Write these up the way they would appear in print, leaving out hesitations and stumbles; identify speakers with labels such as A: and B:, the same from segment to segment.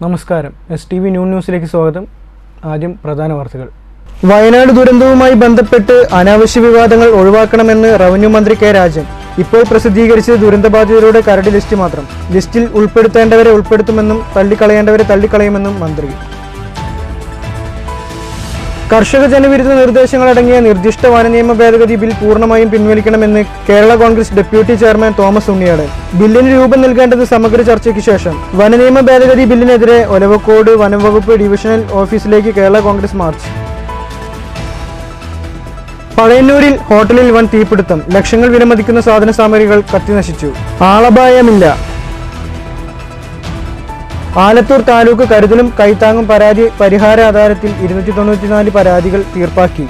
A: നമസ്കാരം. STV ന്യൂസിലേക്ക് സ്വാഗതം. ആദ്യം പ്രധാന വാർത്തകൾ. വയനാട് ദുരന്തവുമായി ബന്ധപ്പെട്ട് അനാവശ്യ വിവാദങ്ങൾ ഒഴിവാക്കണമെന്ന് റവന്യൂ മന്ത്രി കെ രാജൻ. ഇപ്പോൾ പ്രസിദ്ധീകരിച്ചത് ദുരന്തബാധിതരുടെ കരട് ലിസ്റ്റ് മാത്രം. ലിസ്റ്റിൽ ഉൾപ്പെടുത്തേണ്ടവരെ ഉൾപ്പെടുത്തുമെന്നും തള്ളിക്കളയേണ്ടവരെ തള്ളിക്കളയുമെന്നും മന്ത്രി. കർഷക ജനവിരുദ്ധ നിർദ്ദേശങ്ങളടങ്ങിയ നിർദ്ദിഷ്ട വനനിയമ ഭേദഗതി ബിൽ പൂർണ്ണമായും പിൻവലിക്കണമെന്ന് Kerala Congress deputy chairman Thomas Unniyadan. ബില്ലിന് രൂപം നൽകേണ്ടത് സമഗ്ര ചർച്ചയ്ക്ക് ശേഷം. വനനിയമ ഭേദഗതി ബില്ലിനെതിരെ ഒലവക്കോട് വനംവകുപ്പ് ഡിവിഷണൽ ഓഫീസിലേക്ക് കേരള കോൺഗ്രസ് മാർച്ച്. പഴയന്നൂരിൽ ഹോട്ടലിൽ വൻ തീപിടുത്തം. ലക്ഷങ്ങൾ വിലമതിക്കുന്ന സാധന സാമഗ്രികൾ കത്തിനശിച്ചു. ആളപായമില്ല. ആലത്തൂർ താലൂക്ക് കരുതലും കൈത്താങ്ങും പരാതി പരിഹാര അദാലത്തിൽ 294 പരാതികൾ തീർപ്പാക്കി.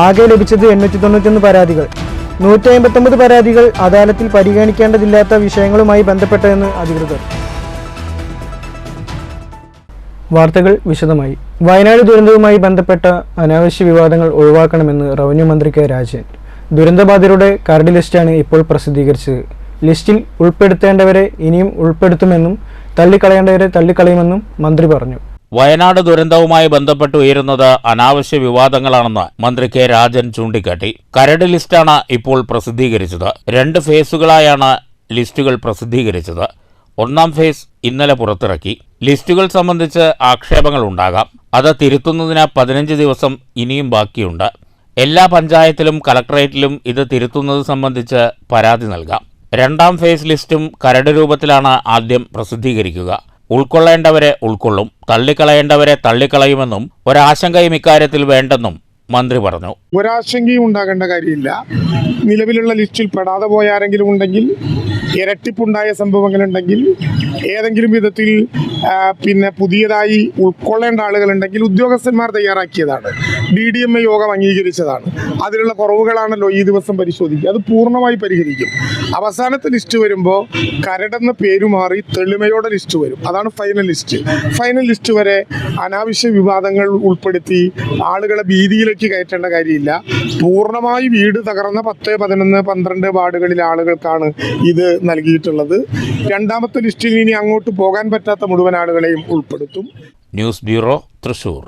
A: ആകെ ലഭിച്ചത് 891 പരാതികൾ. 159 പരാതികൾ അദാലത്തിൽ പരിഗണിക്കേണ്ടതില്ലാത്ത വിഷയങ്ങളുമായി ബന്ധപ്പെട്ടതെന്ന് അധികൃതർ. വാർത്തകൾ വിശദമായി. വയനാട് ദുരന്തവുമായി ബന്ധപ്പെട്ട അനാവശ്യ വിവാദങ്ങൾ ഒഴിവാക്കണമെന്ന് റവന്യൂ മന്ത്രി കെ രാജൻ. ദുരന്തബാധിതരുടെ കരട് ലിസ്റ്റാണ് ഇപ്പോൾ പ്രസിദ്ധീകരിച്ചത്. ലിസ്റ്റിൽ ഉൾപ്പെടുത്തേണ്ടവരെ ഇനിയും ഉൾപ്പെടുത്തുമെന്നും തള്ളിക്കളയേണ്ടവരെ തള്ളിക്കളയുമെന്നും മന്ത്രി പറഞ്ഞു.
B: വയനാട് ദുരന്തവുമായി ബന്ധപ്പെട്ട് ഉയരുന്നത് അനാവശ്യ വിവാദങ്ങളാണെന്ന് മന്ത്രി കെ രാജൻ ചൂണ്ടിക്കാട്ടി. കരട് ലിസ്റ്റാണ് ഇപ്പോൾ പ്രസിദ്ധീകരിച്ചത്. 2 ഫേസുകളായാണ് ലിസ്റ്റുകൾ പ്രസിദ്ധീകരിച്ചത്. 1ാം ഫേസ് ഇന്നലെ പുറത്തിറക്കി. ലിസ്റ്റുകൾ സംബന്ധിച്ച് ആക്ഷേപങ്ങൾ ഉണ്ടാകാം. അത് തിരുത്തുന്നതിന് 15 ദിവസം ഇനിയും ബാക്കിയുണ്ട്. എല്ലാ പഞ്ചായത്തിലും കളക്ടറേറ്റിലും ഇത് തിരുത്തുന്നത് സംബന്ധിച്ച് പരാതി നൽകാം. 2ാം ഫേസ് ലിസ്റ്റും കരട് രൂപത്തിലാണ് ആദ്യം പ്രസിദ്ധീകരിക്കുക. ഉൾക്കൊള്ളേണ്ടവരെ ഉൾക്കൊള്ളും, തള്ളിക്കളയേണ്ടവരെ തള്ളിക്കളയുമെന്നും ഒരാശങ്കയും ഇക്കാര്യത്തിൽ വേണ്ടെന്നും മന്ത്രി പറഞ്ഞു.
C: ഒരാശങ്കയും ഉണ്ടാകേണ്ട കാര്യമില്ല. നിലവിലുള്ള ലിസ്റ്റിൽ പെടാതെ പോയ ആരെങ്കിലും ഉണ്ടെങ്കിൽ, ഇരട്ടിപ്പുണ്ടായ സംഭവങ്ങളുണ്ടെങ്കിൽ, ഏതെങ്കിലും വിധത്തിൽ പുതിയതായി ഉൾക്കൊള്ളേണ്ട ആളുകളുണ്ടെങ്കിൽ ഉദ്യോഗസ്ഥന്മാർ തയ്യാറാക്കിയതാണ്. DDMA യോഗം അംഗീകരിച്ചതാണ്. അതിലുള്ള കുറവുകളാണല്ലോ ഈ ദിവസം പരിശോധിക്കുക. അത് പൂർണ്ണമായി പരിഹരിക്കും. അവസാനത്തെ ലിസ്റ്റ് വരുമ്പോൾ കരടെന്ന പേര് മാറി തെളിമയോടെ ലിസ്റ്റ് വരും. അതാണ് ഫൈനൽ ലിസ്റ്റ്. ഫൈനൽ ലിസ്റ്റ് വരെ അനാവശ്യ വിവാദങ്ങൾ ഉൾപ്പെടുത്തി ആളുകളെ ഭീതിയിലേക്ക് കയറ്റേണ്ട കാര്യമില്ല. പൂർണ്ണമായി വീട് തകർന്ന 10, 11, 12 വാർഡുകളിലെ ആളുകൾക്കാണ് ഇത് നൽകിയിട്ടുള്ളത്. 2ാമത്തെ ലിസ്റ്റിൽ ഇനി അങ്ങോട്ട് പോകാൻ പറ്റാത്ത മുഴുവൻ ആളുകളെയും ഉൾപ്പെടുത്തും.
B: News bureau, Thrissur.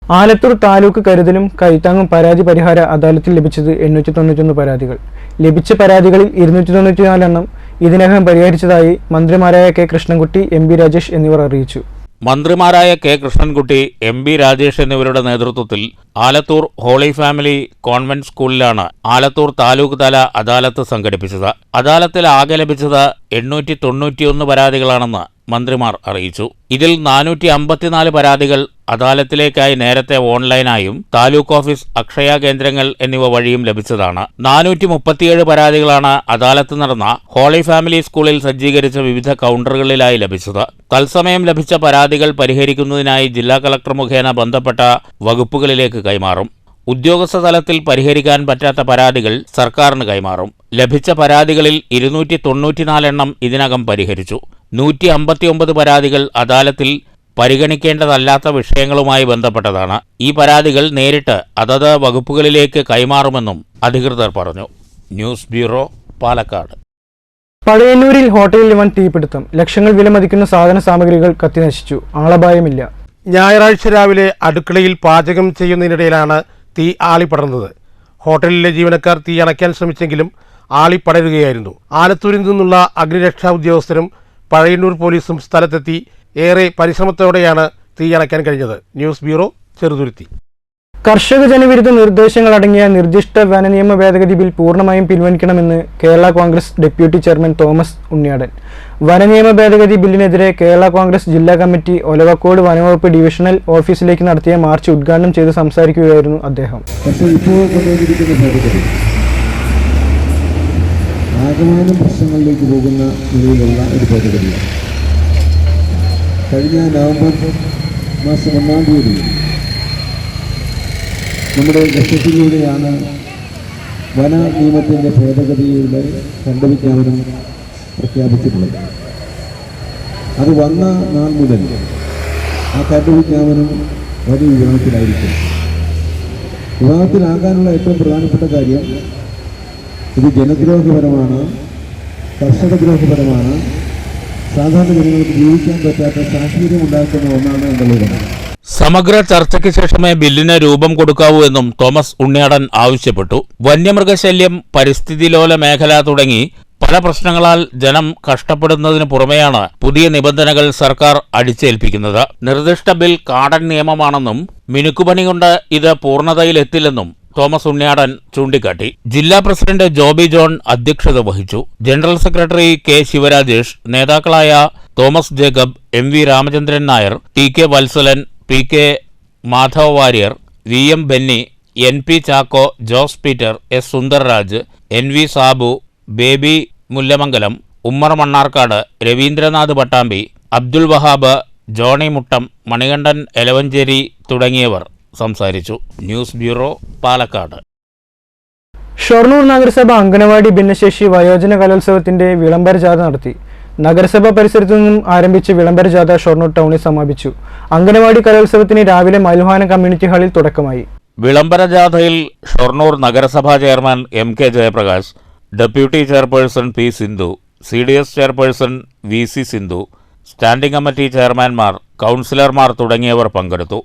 A: ആലത്തൂർ താലൂക്ക് കരുതലും കൈത്താങ്ങും പരാതി പരിഹാര അദാലത്തിൽ ലഭിച്ചത് 891 പരാതികൾ. ലഭിച്ച പരാതികളിൽ 294 എണ്ണം ഇതിനകം പരിഹരിച്ചതായി മന്ത്രിമാരായ കെ കൃഷ്ണൻകുട്ടി, MB രാജേഷ് എന്നിവർ അറിയിച്ചു.
B: മന്ത്രിമാരായ കെ കൃഷ്ണൻകുട്ടി, MB രാജേഷ് എന്നിവരുടെ നേതൃത്വത്തിൽ ആലത്തൂർ ഹോളി ഫാമിലി കോൺവെന്റ് സ്കൂളിലാണ് ആലത്തൂർ താലൂക്ക് തല അദാലത്ത് സംഘടിപ്പിച്ചത്. അദാലത്തിൽ ആകെ ലഭിച്ചത് 891 പരാതികളാണെന്ന് മന്ത്രിമാർ അറിയിച്ചു. ഇതിൽ 454 പരാതികൾ അദാലത്തിലേക്കായി നേരത്തെ ഓൺലൈനായും താലൂക്ക് ഓഫീസ്, അക്ഷയ കേന്ദ്രങ്ങൾ എന്നിവ വഴിയും ലഭിച്ചതാണ്. 437 പരാതികളാണ് അദാലത്ത് നടന്ന ഹോളി ഫാമിലി സ്കൂളിൽ സജ്ജീകരിച്ച വിവിധ കൗണ്ടറുകളിലായി ലഭിച്ചത്. തത്സമയം ലഭിച്ച പരാതികൾ പരിഹരിക്കുന്നതിനായി ജില്ലാ കളക്ടർ മുഖേന ബന്ധപ്പെട്ട വകുപ്പുകളിലേക്ക് കൈമാറും. ഉദ്യോഗസ്ഥ തലത്തിൽ പരിഹരിക്കാൻ പറ്റാത്ത പരാതികൾ സർക്കാരിന് കൈമാറും. ലഭിച്ച പരാതികളിൽ 294 എണ്ണം ഇതിനകം പരിഹരിച്ചു. 159 പരാതികൾ അദാലത്തിൽ പരിഗണിക്കേണ്ടതല്ലാത്ത വിഷയങ്ങളുമായി ബന്ധപ്പെട്ടതാണ്. ഈ പരാതികൾ നേരിട്ട് അതത് വകുപ്പുകളിലേക്ക് കൈമാറുമെന്നും അധികൃതർ പറഞ്ഞു. News bureau, Palakkad.
A: പഴയന്നൂരിൽ ഹോട്ടലിൽ വൻ തീപിടുത്തം. ലക്ഷങ്ങൾ വിലമതിക്കുന്ന സാധന സാമഗ്രികൾ കത്തിനശിച്ചു. ആളപായമില്ല.
D: ഞായറാഴ്ച രാവിലെ അടുക്കളയിൽ പാചകം ചെയ്യുന്നതിനിടയിലാണ് തീ ആളിപ്പടർന്നത്. ഹോട്ടലിലെ ജീവനക്കാർ തീ അണയ്ക്കാൻ ശ്രമിച്ചെങ്കിലും ആളിപ്പടരുകയായിരുന്നു. ആലത്തൂരിൽ നിന്നുള്ള അഗ്നിരക്ഷാ ഉദ്യോഗസ്ഥരും പഴയന്നൂർ പോലീസും സ്ഥലത്തെത്തി ഏറെ പരിശ്രമത്തോടെയാണ് തീ അണയ്ക്കാൻ കഴിഞ്ഞത്. News bureau, Cheruthuruthy.
A: കർഷക ജനവിരുദ്ധ നിർദ്ദേശങ്ങളടങ്ങിയ നിർദ്ദിഷ്ട വനനിയമ ഭേദഗതി ബിൽ പൂർണ്ണമായും പിൻവലിക്കണമെന്ന് Kerala Congress deputy chairman Thomas Unniyadan. വനനിയമ ഭേദഗതി ബില്ലിനെതിരെ കേരള കോൺഗ്രസ് ജില്ലാ കമ്മിറ്റി ഒലവക്കോട് വനംവകുപ്പ് ഡിവിഷണൽ ഓഫീസിലേക്ക് നടത്തിയ മാർച്ച് ഉദ്ഘാടനം ചെയ്ത് സംസാരിക്കുകയായിരുന്നു അദ്ദേഹം.
E: ആകമാനം പ്രശ്നങ്ങളിലേക്ക് പോകുന്ന നിലയിലുള്ള ഒരു ഭേദഗതിയാണ്. കഴിഞ്ഞ നവംബർ മാസം 1-ാം തീയതി നമ്മുടെ ഗസറ്റിലൂടെയാണ് വന നിയമത്തിൻ്റെ ഭേദഗതിയുടെ കണ്ടുപിടിക്കാനും പ്രഖ്യാപിച്ചിട്ടുള്ളത്. അത് വന്ന നാൾ മുതൽ ആ കണ്ടുപിടിക്കാനും വലിയ വിവാദത്തിലായിരിക്കും. വിവാദത്തിലാകാനുള്ള ഏറ്റവും പ്രധാനപ്പെട്ട കാര്യം ഇത് ജനദ്രോഹപരമാണ്, കർഷകദ്രോഹപരമാണ്, സാധാരണ ജനങ്ങൾക്ക് ജീവിക്കാൻ പറ്റാത്ത സാഹചര്യം ഉണ്ടാക്കുന്ന ഒന്നാണ് എന്നുള്ളത്.
B: സമഗ്ര ചർച്ചയ്ക്ക് ശേഷമേ ബില്ലിന് രൂപം കൊടുക്കാവൂ എന്നും തോമസ് ഉണ്ണിയാടൻ ആവശ്യപ്പെട്ടു. വന്യമൃഗശല്യം, പരിസ്ഥിതിലോല മേഖല തുടങ്ങി പല പ്രശ്നങ്ങളാൽ ജനം കഷ്ടപ്പെടുന്നതിന് പുറമെയാണ് പുതിയ നിബന്ധനകൾ സർക്കാർ അടിച്ചേൽപ്പിക്കുന്നത്. നിർദ്ദിഷ്ട ബിൽ കാടൻ നിയമമാണെന്നും മിനുക്കുപണി കൊണ്ട് ഇത് പൂർണ്ണതയിലെത്തില്ലെന്നും തോമസ് ഉണ്ണിയാടൻ ചൂണ്ടിക്കാട്ടി. ജില്ലാ പ്രസിഡന്റ് ജോബി ജോൺ അധ്യക്ഷത വഹിച്ചു. ജനറൽ സെക്രട്ടറി കെ ശിവരാജേഷ്, നേതാക്കളായ Thomas Jacob, M V Ramachandran Nair, T K Valsalan, P K Madhava Warrier, V M Benny, N P Chacko, Jose Peter, S Sundarraj, N V Sabu, Baby Mullamangalam, Ummer Mannarkkad, Ravindranath Pattambi, Abdul Wahab, Johny Muttom, Manikandan Elavanchery തുടങ്ങിയവർ സംസാരിച്ചു. News bureau, Palakkad.
A: ഷൊർണൂർ നഗരസഭ അംഗനവാടി ഭിന്നശേഷി വയോജന കലോത്സവത്തിന്റെ വിളംബര ജാഥ നടത്തി. നഗരസഭ പരിസരത്തു നിന്നും ആരംഭിച്ച വിളംബര ജാഥ ഷൊർണൂർ ടൗണിൽ സമാപിച്ചു. അംഗനവാടി കലോത്സവത്തിന് രാവിലെ മൈൽഹാന കമ്മ്യൂണിറ്റി ഹാളിൽ തുടക്കമായി.
B: വിളംബര ജാഥയിൽ ഷൊർണൂർ നഗരസഭാ chairman M K Jayaprakash, deputy chairperson P Sindhu, CDS chairperson V C Sindhu, standing committee ചെയർമാൻമാർ, കൗൺസിലർമാർ തുടങ്ങിയവർ പങ്കെടുത്തു.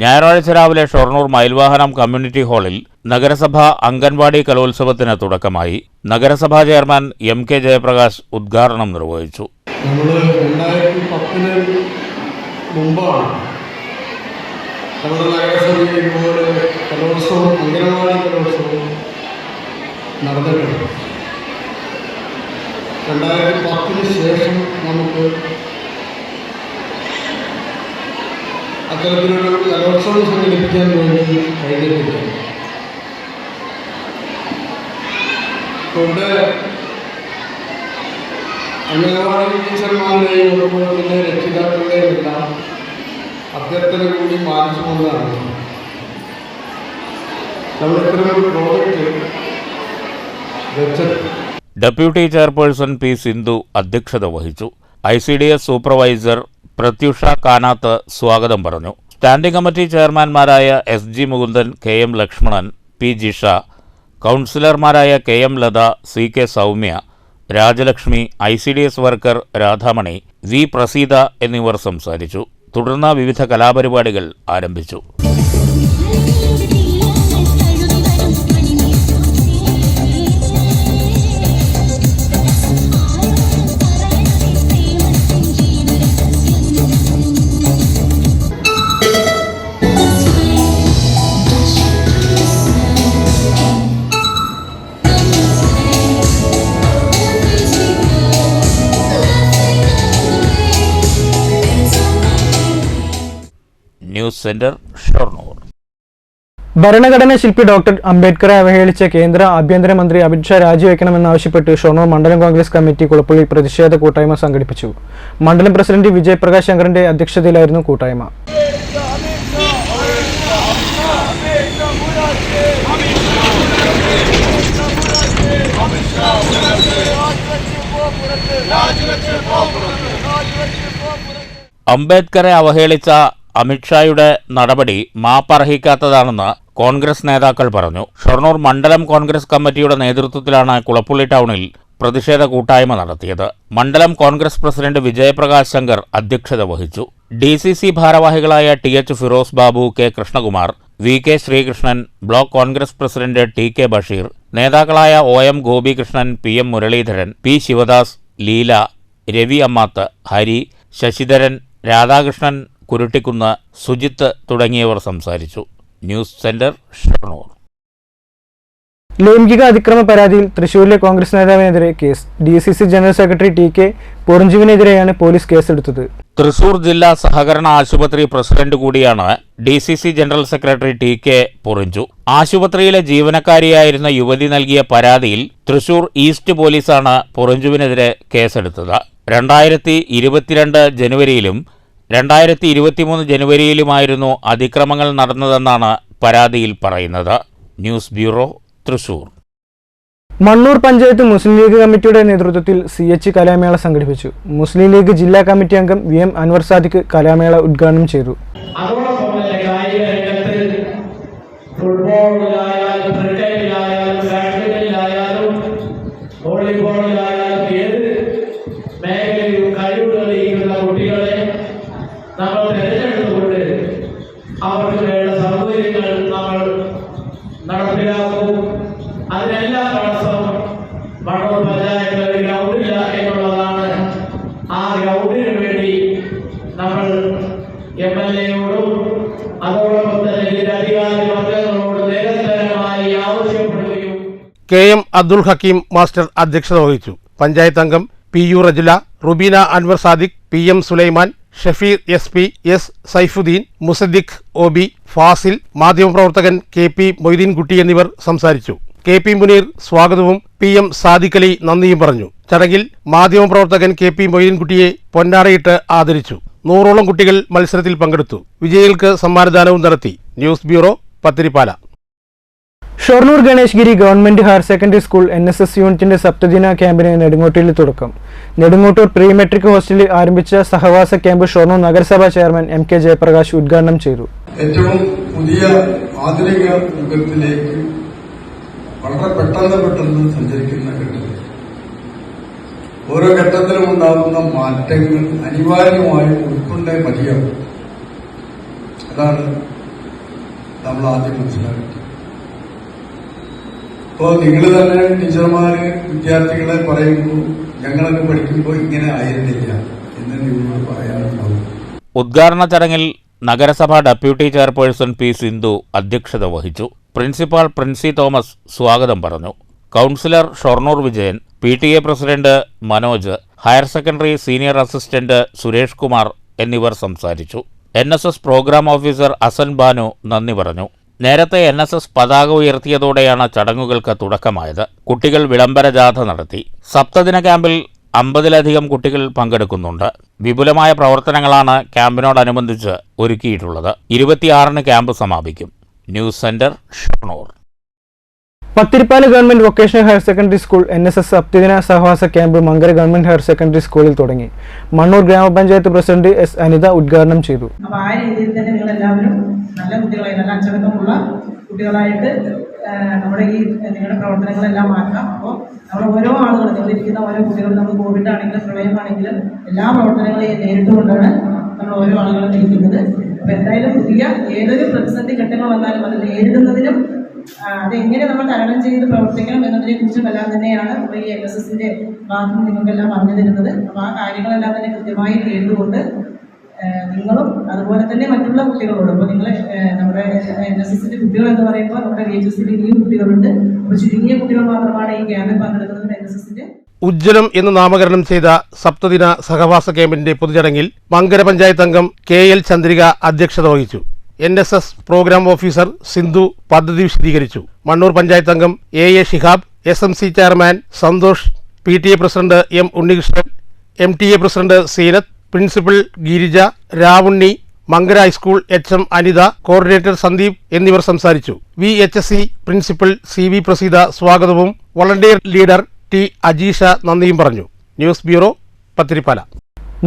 B: ഞായറാഴ്ച രാവിലെ ഷൊർണൂർ മയിൽവാഹനം കമ്മ്യൂണിറ്റി ഹാളിൽ നഗരസഭാ അംഗൻവാടി കലോത്സവത്തിന് തുടക്കമായി. നഗരസഭാ ചെയർമാൻ എം കെ ജയപ്രകാശ് ഉദ്ഘാടനം നിർവഹിച്ചു.
F: നമ്മൾ 2010 മുമ്പാണ് നമ്മുടെ നഗരസഭയിൽ ഇതുപോലെ കലോത്സവം, അംഗനവാടി കലോത്സവം നടന്നിട്ടുണ്ട്. 2010 ശേഷം നമുക്ക് അത്തരത്തിലൊരു കലോത്സവം സംഘടിപ്പിക്കാൻ വേണ്ടി കഴിഞ്ഞിട്ടില്ല. അതുകൊണ്ട് അംഗനവാടി ടീച്ചർമാരുടെയും അതുപോലെ തന്നെ രക്ഷിതാക്കളുടെയും എല്ലാം അഭ്യർത്ഥന കൂടി മാനിച്ചുകൊണ്ടാണ് നമ്മൾ ഇത്തരമൊരു പ്രോജക്റ്റ് വെച്ചത്.
B: ഡെപ്യൂട്ടി ചെയർപേഴ്സൺ പി സിന്ധു അധ്യക്ഷത വഹിച്ചു. ICDS സൂപ്പർവൈസർ പ്രത്യുഷ കാനാത്ത് സ്വാഗതം പറഞ്ഞു. സ്റ്റാൻഡിംഗ് കമ്മിറ്റി ചെയർമാൻമാരായ SG Mukundan, KM Lakshmanan, P Jisha, കൗൺസിലർമാരായ KM Latha, CK Soumya, Rajalakshmi, ICDS worker Radhamani, V Praseetha എന്നിവർ സംസാരിച്ചു. തുടർന്ന് വിവിധ കലാപരിപാടികൾ ആരംഭിച്ചു. News centre, Shoranur.
A: ഭരണഘടനാ ശില്പി ഡോക്ടർ അംബേദ്കറെ അവഹേളിച്ച കേന്ദ്ര ആഭ്യന്തരമന്ത്രി അമിത്ഷാ രാജിവെക്കണമെന്നാവശ്യപ്പെട്ട് ഷൊർണൂർ മണ്ഡലം കോൺഗ്രസ് കമ്മിറ്റി കുളപ്പള്ളി പ്രതിഷേധ കൂട്ടായ്മ സംഘടിപ്പിച്ചു. മണ്ഡലം പ്രസിഡന്റ് വിജയ് പ്രകാശ് ശങ്കറിന്റെ അധ്യക്ഷതയിലായിരുന്നു കൂട്ടായ്മ.
B: അംബേദ്കറെ അവഹേളിച്ച അമിത്ഷായുടെ നടപടി മാപ്പർഹിക്കാത്തതാണെന്ന് കോൺഗ്രസ് നേതാക്കൾ പറഞ്ഞു. ഷൊർണൂർ മണ്ഡലം കോൺഗ്രസ് കമ്മിറ്റിയുടെ നേതൃത്വത്തിലാണ് കുളപ്പള്ളി ടൗണിൽ പ്രതിഷേധ കൂട്ടായ്മ നടത്തിയത്. മണ്ഡലം കോൺഗ്രസ് പ്രസിഡന്റ് വിജയപ്രകാശ് ശങ്കർ അധ്യക്ഷത വഹിച്ചു. DCC ഭാരവാഹികളായ TH Firoz Babu, K Krishnakumar, VK Sreekrishnan, block Congress president TK Basheer, നേതാക്കളായ OM Gopikrishnan, PM Muraleedharan, P Sivadas, Leela, Ravi Ammath, Hari, Sasidharan, Radhakrishnan കുരുട്ടിക്കുന്ന്, Sujith തുടങ്ങിയവർ സംസാരിച്ചു. News centre, Shoranur.
A: ലൈംഗിക അതിക്രമ പരാതിയിൽ തൃശൂരിലെ കോൺഗ്രസ് നേതാവിനെതിരെ case. DCC general secretary TK പൊറിഞ്ചുവിനെതിരെയാണ് പോലീസ് കേസെടുത്തത്.
B: തൃശൂർ ജില്ലാ സഹകരണ ആശുപത്രി പ്രസിഡന്റ് കൂടിയാണ് DCC general secretary TK Porinju. ആശുപത്രിയിലെ ജീവനക്കാരിയായിരുന്ന യുവതി നൽകിയ പരാതിയിൽ തൃശൂർ ഈസ്റ്റ് പോലീസാണ് പൊറിഞ്ചുവിനെതിരെ കേസെടുത്തത്. 2022 ജനുവരിയിലും 2023 ജനുവരിയിലുമായിരുന്നു അതിക്രമങ്ങൾ നടന്നതെന്നാണ് പരാതിയിൽ പറയുന്നത്. News bureau, Thrissur.
A: Mannur panchayat Muslim League കമ്മിറ്റിയുടെ നേതൃത്വത്തിൽ CH കലാമേള സംഘടിപ്പിച്ചു. മുസ്ലിം ലീഗ് ജില്ലാ കമ്മിറ്റി അംഗം VM അൻവർ സാദിഖ് കലാമേള ഉദ്ഘാടനം ചെയ്തു.
G: അതോടൊപ്പം തന്നെ കായിക രംഗത്ത് ഫുട്ബോളിലായാലും ക്രിക്കറ്റിലായാലും ബാഡ്മിന്റണിലായാലും വോളിബോളിലായാലും ഏത് മേഖലയിലും കഴിവ് തെളിയിക്കുന്ന കുട്ടികളെ നമ്മൾ തിരഞ്ഞെടുത്തുകൊണ്ട് അവർക്ക് വേണ്ട സൗകര്യങ്ങൾ നമ്മൾ നടപ്പിലാക്കും. അതിനെല്ലാം തടസ്സം മണ്ണൂർ പഞ്ചായത്തിൽ ഒരു ഗ്രൗണ്ടില്ല എന്നുള്ളതാണ്. ആ ഗ്രൗണ്ടിന് വേണ്ടി നമ്മൾ MLA-യോടും അതോടൊപ്പം തന്നെ അധികാരി വർഗങ്ങളോട് നിരന്തരമായി ആവശ്യപ്പെടുകയും
D: KM അബ്ദുൽ ഹക്കീം മാസ്റ്റർ അധ്യക്ഷത വഹിച്ചു. പഞ്ചായത്ത് അംഗം PU Rajula, Rubina Anwar Sadiq, PM Sulaiman, Shafeer SP, S Saifuddin, Musaddiq OB, Fazil, മാധ്യമപ്രവർത്തകൻ KP മൊയ്തീൻകുട്ടി എന്നിവർ സംസാരിച്ചു. KP മുനീർ സ്വാഗതവും PM സാദിഖ് അലി നന്ദിയും പറഞ്ഞു. ചടങ്ങിൽ മാധ്യമപ്രവർത്തകൻ KP മൊയ്തീൻകുട്ടിയെ പൊന്നാടയിട്ട് ആദരിച്ചു. 100ഓളം കുട്ടികൾ മത്സരത്തിൽ പങ്കെടുത്തു. വിജയികൾക്ക് സമ്മാനദാനവും നടത്തി. News bureau, Pathirippala.
A: Shoranur Ganesh Giri government higher secondary school NSS യൂണിറ്റിന്റെ സപ്തദിന ക്യാമ്പിന് നെടുങ്ങോട്ടിൽ തുടക്കം. നെടുങ്ങോട്ടൂർ പ്രീ മെട്രിക് ഹോസ്റ്റലിൽ ആരംഭിച്ച സഹവാസ ക്യാമ്പ് ഷൊർണൂർ നഗരസഭാ ചെയർമാൻ MK ജയപ്രകാശ് ഉദ്ഘാടനം ചെയ്തു.
F: ഏറ്റവും പുതിയ ആധുനിക യുഗത്തിലേക്ക് വളരെ പെട്ടെന്ന് സഞ്ചരിക്കുന്ന ഘട്ടത്തിൽ ഓരോ ഘട്ടത്തിലും ഉണ്ടാകുന്ന മാറ്റങ്ങൾ അനിവാര്യമായും ഉൾക്കൊണ്ടേ മതിയാകും. അതാണ് നമ്മൾ ആദ്യം മനസ്സിലാക്കുന്നത്. അപ്പോൾ നിങ്ങൾ തന്നെ ടീച്ചർമാര് വിദ്യാർത്ഥികളെ പറയുമ്പോൾ ഞങ്ങളൊക്കെ പഠിക്കുമ്പോൾ ഇങ്ങനെ ആയിരുന്നില്ല എന്ന് നിങ്ങൾ പറയാനുണ്ടാവും.
B: ഉദ്ഘാടന ചടങ്ങിൽ നഗരസഭാ ഡെപ്യൂട്ടി ചെയർപേഴ്സൺ P. സിന്ധു അധ്യക്ഷത വഹിച്ചു. പ്രിൻസിപ്പാൾ പ്രിൻസി തോമസ് സ്വാഗതം പറഞ്ഞു. Councillor Shoranur Vijayan, PTA president Manoj, higher secondary senior assistant Suresh Kumar എന്നിവർ സംസാരിച്ചു. NSS programme officer Asan Banu നന്ദി പറഞ്ഞു. നേരത്തെ NSS പതാക ഉയർത്തിയതോടെയാണ് ചടങ്ങുകൾക്ക് തുടക്കമായത്. കുട്ടികൾ വിളംബര ജാഥ നടത്തി. സപ്തദിന ക്യാമ്പിൽ 50-ലധികം കുട്ടികൾ പങ്കെടുക്കുന്നുണ്ട്. വിപുലമായ പ്രവർത്തനങ്ങളാണ് ക്യാമ്പിനോടനുബന്ധിച്ച് ഒരുക്കിയിട്ടുള്ളത്. 26-ന് ക്യാമ്പ് സമാപിക്കും. News centre, Shoranur.
A: Pathirippala government vocational higher secondary school NSS സപ്തദിന സഹവാസ camp Mankara government higher secondary സ്കൂളിൽ തുടങ്ങി. മണ്ണൂർ ഗ്രാമപഞ്ചായത്ത് പ്രസിഡന്റ് S. അനിത ഉദ്ഘാടനം ചെയ്തു.
H: അപ്പോൾ ആ രീതിയിൽ തന്നെ നിങ്ങൾ എല്ലാവരും നല്ല കുട്ടികളായി, നല്ല അച്ചടക്കമുള്ള കുട്ടികളായിട്ട് നമ്മുടെ ഈ നിങ്ങളുടെ പ്രവർത്തനങ്ങളെല്ലാം മാറ്റാം. അപ്പോൾ നമ്മൾ ഓരോ ആളുകളും, നിങ്ങളിരിക്കുന്ന ഓരോ കുട്ടികളും, നമ്മൾ കോവിഡ് ആണെങ്കിലും പ്രളയമാണെങ്കിലും എല്ലാ പ്രവർത്തനങ്ങളെയും നേരിട്ടുകൊണ്ടാണ് നമ്മൾ ഓരോ ആളുകളും ഇരിക്കുന്നത്. അപ്പോൾ എന്തായാലും പുതിയ ഏതൊരു പ്രതിസന്ധി ഘട്ടങ്ങൾ വന്നാലും അത് നേരിടുന്നതിനും അതെങ്ങനെ നമ്മൾ തരണം ചെയ്ത് പ്രവർത്തിക്കണം എന്നതിനെ കുറിച്ചും എല്ലാം തന്നെയാണ് നമ്മൾ ഈ NSSന്റെ ഭാഗത്ത് നിങ്ങൾക്കെല്ലാം പറഞ്ഞു തരുന്നത്. അപ്പോൾ ആ കാര്യങ്ങളെല്ലാം തന്നെ കൃത്യമായി കേട്ടുകൊണ്ട് നിങ്ങളും അതുപോലെ തന്നെ മറ്റുള്ള കുട്ടികളോട്, അപ്പോൾ നിങ്ങൾ നമ്മുടെ NSSന്റെ കുട്ടികൾ എന്ന് പറയുമ്പോൾ നമ്മുടെ VHSൽ ഇനിയും കുട്ടികളുണ്ട്. അപ്പോൾ ചുരുങ്ങിയ കുട്ടികൾ മാത്രമാണ് ഈ ക്യാമ്പിൽ പങ്കെടുക്കുന്നത്. NSSന്റെ
D: ഉജ്ജ്വലം എന്ന് നാമകരണം ചെയ്ത സപ്തദിന സഹവാസ ക്യാമ്പിന്റെ പൊതുചടങ്ങിൽ മങ്കര പഞ്ചായത്ത് അംഗം KL ചന്ദ്രിക അധ്യക്ഷത വഹിച്ചു. NSS പ്രോഗ്രാം ഓഫീസർ സിന്ധു പദ്ധതി വിശദീകരിച്ചു. മണ്ണൂർ പഞ്ചായത്ത് അംഗം AA Shihab, SMC chairman Santhosh, PTA president M. Unnikrishnan, MTA president Seenath, principal Girija, Ravunni, Mankara high school HM Anitha, coordinator Sandeep എന്നിവർ സംസാരിച്ചു. VHSC പ്രിൻസിപ്പൽ CV പ്രസീദ സ്വാഗതവും വളണ്ടിയർ ലീഡർ T. അജീഷ നന്ദിയും പറഞ്ഞു. News bureau, Pathiripala.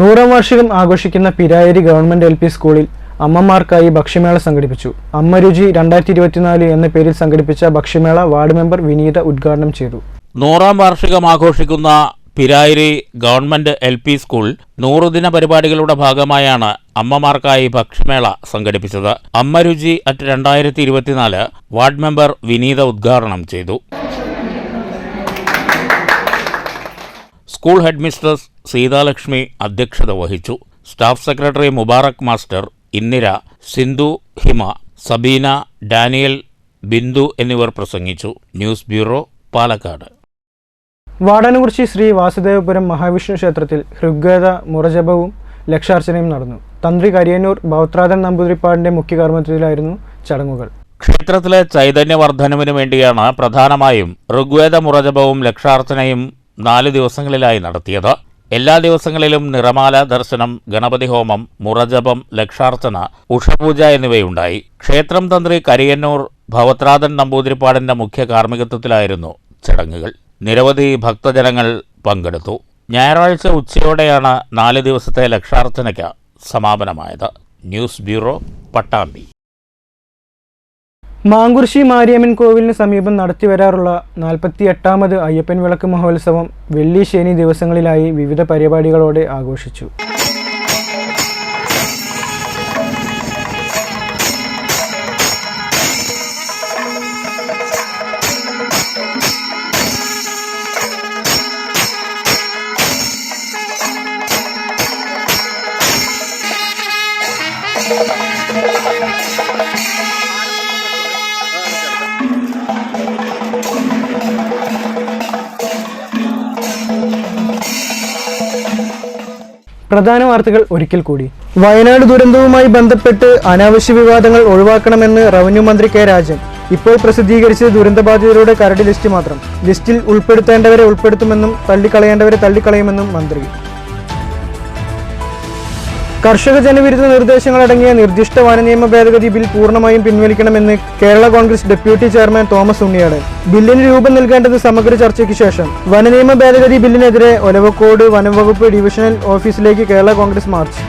A: 100ാം വാർഷികം ആഘോഷിക്കുന്ന പിരായേരി ഗവൺമെന്റ് LP സ്കൂളിൽ അമ്മമാർക്കായി ഭക്ഷ്യമേള സംഘടിപ്പിച്ചു. അമ്മ രുചി 2024 എന്ന പേരിൽ സംഘടിപ്പിച്ച ഭക്ഷ്യമേള വാർഡ് മെമ്പർ വിനീത ഉദ്ഘാടനം ചെയ്തു.
B: 100ാം വാർഷികം ആഘോഷിക്കുന്ന പിരായിരി ഗവൺമെന്റ് LP സ്കൂൾ 100 ദിന പരിപാടികളുടെ ഭാഗമായാണ് അമ്മമാർക്കായി ഭക്ഷ്യമേള സംഘടിപ്പിച്ചത്. അമ്മ രുചി അറ്റ് 2024 വാർഡ് മെമ്പർ വിനീത ഉദ്ഘാടനം ചെയ്തു. സ്കൂൾ ഹെഡ് മിസ്ട്രസ് സീതാലക്ഷ്മി അധ്യക്ഷത വഹിച്ചു. Staff secretary Mubarak master, Indira, Sindhu, Hima, Sabeena, Daniel, Bindu എന്നിവർ പ്രസംഗിച്ചു. News bureau, Palakkad.
A: വാടാനകുറിച്ചി ശ്രീ വാസുദേവപുരം മഹാവിഷ്ണു ക്ഷേത്രത്തിൽ ഋഗ്വേദ മുറജപവും ലക്ഷാർച്ചനയും നടന്നു. തന്ത്രി കരിയന്നൂർ ഭൗത്രാധൻ നമ്പൂതിരിപ്പാടിന്റെ മുഖ്യകർമ്മത്തിലായിരുന്നു ചടങ്ങുകൾ.
B: ക്ഷേത്രത്തിലെ ചൈതന്യവർദ്ധനവിനു വേണ്ടിയാണ് പ്രധാനമായും ഋഗ്വേദ മുറജപവും ലക്ഷാർച്ചനയും 4 ദിവസങ്ങളിലായി നടത്തിയത്. എല്ലാ ദിവസങ്ങളിലും നിറമാല ദർശനം, ഗണപതി ഹോമം, മുറജപം, ലക്ഷാർച്ചന, ഉഷപൂജ എന്നിവയുണ്ടായി. ക്ഷേത്രം തന്ത്രി കരിയന്നൂർ ഭവത്രാധൻ നമ്പൂതിരിപ്പാടിന്റെ മുഖ്യ കാർമ്മികത്വത്തിലായിരുന്നു ചടങ്ങുകൾ. നിരവധി ഭക്തജനങ്ങൾ പങ്കെടുത്തു. ഞായറാഴ്ച ഉച്ചയോടെയാണ് 4 ദിവസത്തെ ലക്ഷാർച്ചനയ്ക്ക് സമാപനമായത്. News bureau, Pattambi.
A: മാങ്കുറിശ്ശി മാരിയമ്മൻ കോവിലിന് സമീപം നടത്തിവരാറുള്ള 48ാമത് അയ്യപ്പൻ വിളക്ക് മഹോത്സവം വെള്ളി ശനി ദിവസങ്ങളിലായി വിവിധ പരിപാടികളോടെ ആഘോഷിച്ചു. പ്രധാന വാർത്തകൾ ഒരിക്കൽ കൂടി. വയനാട് ദുരന്തവുമായി ബന്ധപ്പെട്ട് അനാവശ്യ വിവാദങ്ങൾ ഒഴിവാക്കണമെന്ന് റവന്യൂ മന്ത്രി കെ രാജൻ. ഇപ്പോൾ പ്രസിദ്ധീകരിച്ചത് ദുരന്തബാധിതരുടെ കരട് ലിസ്റ്റ് മാത്രം. ലിസ്റ്റിൽ ഉൾപ്പെടുത്തേണ്ടവരെ ഉൾപ്പെടുത്തുമെന്നും തള്ളിക്കളയേണ്ടവരെ തള്ളിക്കളയുമെന്നും മന്ത്രി. കർഷക ജനവിരുദ്ധ നിർദ്ദേശങ്ങളടങ്ങിയ നിർദ്ദിഷ്ട വനനിയമ ഭേദഗതി ബിൽ പൂർണ്ണമായും പിൻവലിക്കണമെന്ന് Kerala Congress deputy chairman Thomas Unniyadan. ബില്ലിന് രൂപം നൽകേണ്ടത് സമഗ്ര ചർച്ചയ്ക്ക് ശേഷം. വനനിയമ ഭേദഗതി ബില്ലിനെതിരെ ഒലവക്കോട് വനംവകുപ്പ് ഡിവിഷണൽ ഓഫീസിലേക്ക് കേരള കോൺഗ്രസ് മാർച്ച്.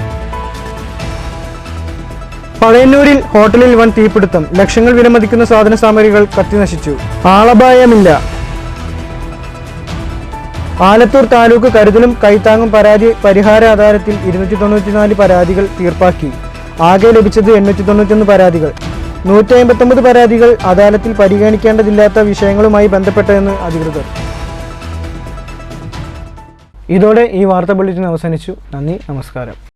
A: പഴയന്നൂരിൽ ഹോട്ടലിൽ വൻ തീപിടുത്തം. ലക്ഷങ്ങൾ വിലമതിക്കുന്ന സാധന സാമഗ്രികൾ കത്തിനശിച്ചു. ആളപായമില്ല. ആലത്തൂർ താലൂക്ക് കരുതലും കൈത്താങ്ങും പരാതി പരിഹാര അദാലത്തിൽ 294 പരാതികൾ തീർപ്പാക്കി. ആകെ ലഭിച്ചത് 891 പരാതികൾ. 159 പരാതികൾ അദാലത്തിൽ പരിഗണിക്കേണ്ടതില്ലാത്ത വിഷയങ്ങളുമായി ബന്ധപ്പെട്ടതെന്ന് അധികൃതർ. ഇതോടെ ഈ വാർത്താ ബുള്ളറ്റിൻ അവസാനിച്ചു. നന്ദി, നമസ്കാരം.